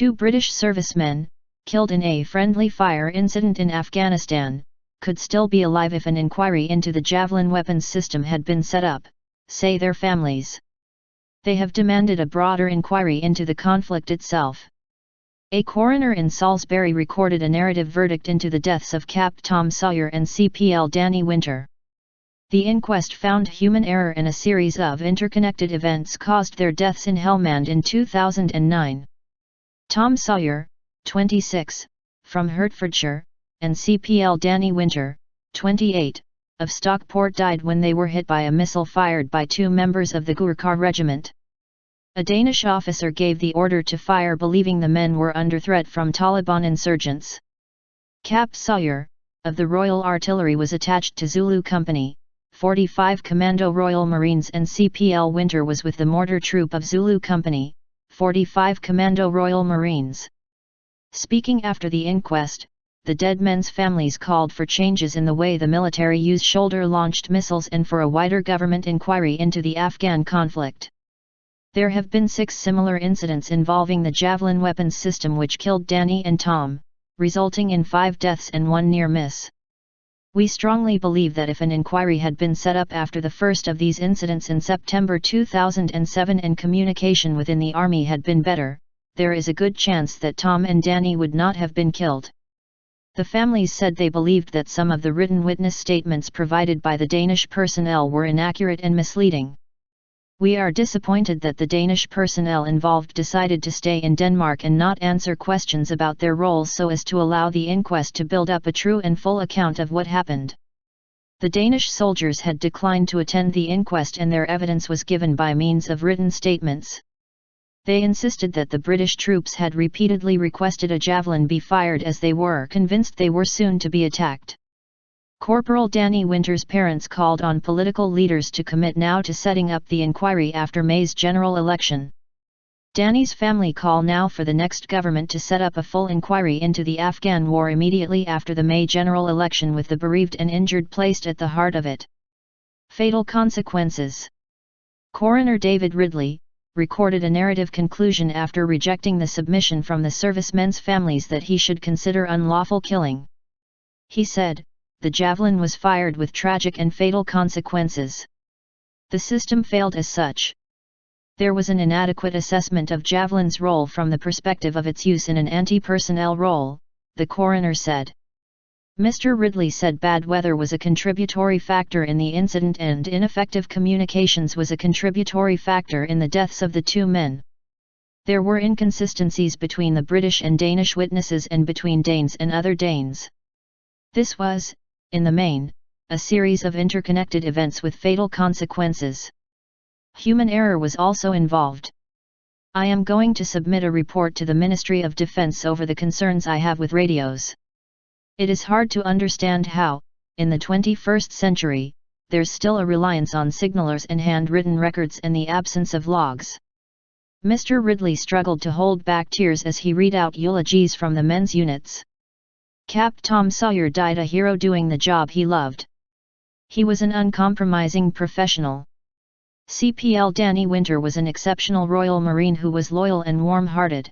2 British servicemen, killed in a friendly fire incident in Afghanistan, could still be alive if an inquiry into the Javelin weapons system had been set up, say their families. They have demanded a broader inquiry into the conflict itself. A coroner in Salisbury recorded a narrative verdict into the deaths of Capt Sawyer and Cpl Danny Winter. The inquest found human error and a series of interconnected events caused their deaths in Helmand in 2009. Tom Sawyer, 26, from Hertfordshire, and Cpl Danny Winter, 28, of Stockport died when they were hit by a missile fired by 2 members of the Ghurka regiment. A Danish officer gave the order to fire believing the men were under threat from Taliban insurgents. Capt Sawyer, of the Royal Artillery, was attached to Zulu Company, 45 Commando Royal Marines, and Cpl Winter was with the mortar troop of Zulu Company, 45 Commando Royal Marines. Speaking after the inquest, the dead men's families called for changes in the way the military use shoulder-launched missiles and for a wider government inquiry into the Afghan conflict. There have been 6 similar incidents involving the Javelin weapons system which killed Danny and Tom, resulting in 5 deaths and 1 near miss. We strongly believe that if an inquiry had been set up after the first of these incidents in September 2007 and communication within the Army had been better, there is a good chance that Tom and Danny would not have been killed. The families said they believed that some of the written witness statements provided by the Danish personnel were inaccurate and misleading. We are disappointed that the Danish personnel involved decided to stay in Denmark and not answer questions about their roles so as to allow the inquest to build up a true and full account of what happened. The Danish soldiers had declined to attend the inquest and their evidence was given by means of written statements. They insisted that the British troops had repeatedly requested a javelin be fired as they were convinced they were soon to be attacked. Corporal Danny Winter's parents called on political leaders to commit now to setting up the inquiry after May's general election. Danny's family call now for the next government to set up a full inquiry into the Afghan war immediately after the May general election with the bereaved and injured placed at the heart of it. Fatal consequences. Coroner David Ridley recorded a narrative conclusion after rejecting the submission from the servicemen's families that he should consider unlawful killing. He said, "The javelin was fired with tragic and fatal consequences. The system failed as such. There was an inadequate assessment of javelin's role from the perspective of its use in an anti-personnel role," the coroner said. Mr. Ridley said bad weather was a contributory factor in the incident and ineffective communications was a contributory factor in the deaths of the 2 men. There were inconsistencies between the British and Danish witnesses and between Danes and other Danes. This was, in the main, a series of interconnected events with fatal consequences. Human error was also involved. I am going to submit a report to the Ministry of Defence over the concerns I have with radios. It is hard to understand how, in the 21st century, there's still a reliance on signallers and handwritten records and the absence of logs. Mr. Ridley struggled to hold back tears as he read out eulogies from the men's units. Capt Sawyer died a hero doing the job he loved. He was an uncompromising professional. Cpl Danny Winter was an exceptional Royal Marine who was loyal and warm-hearted.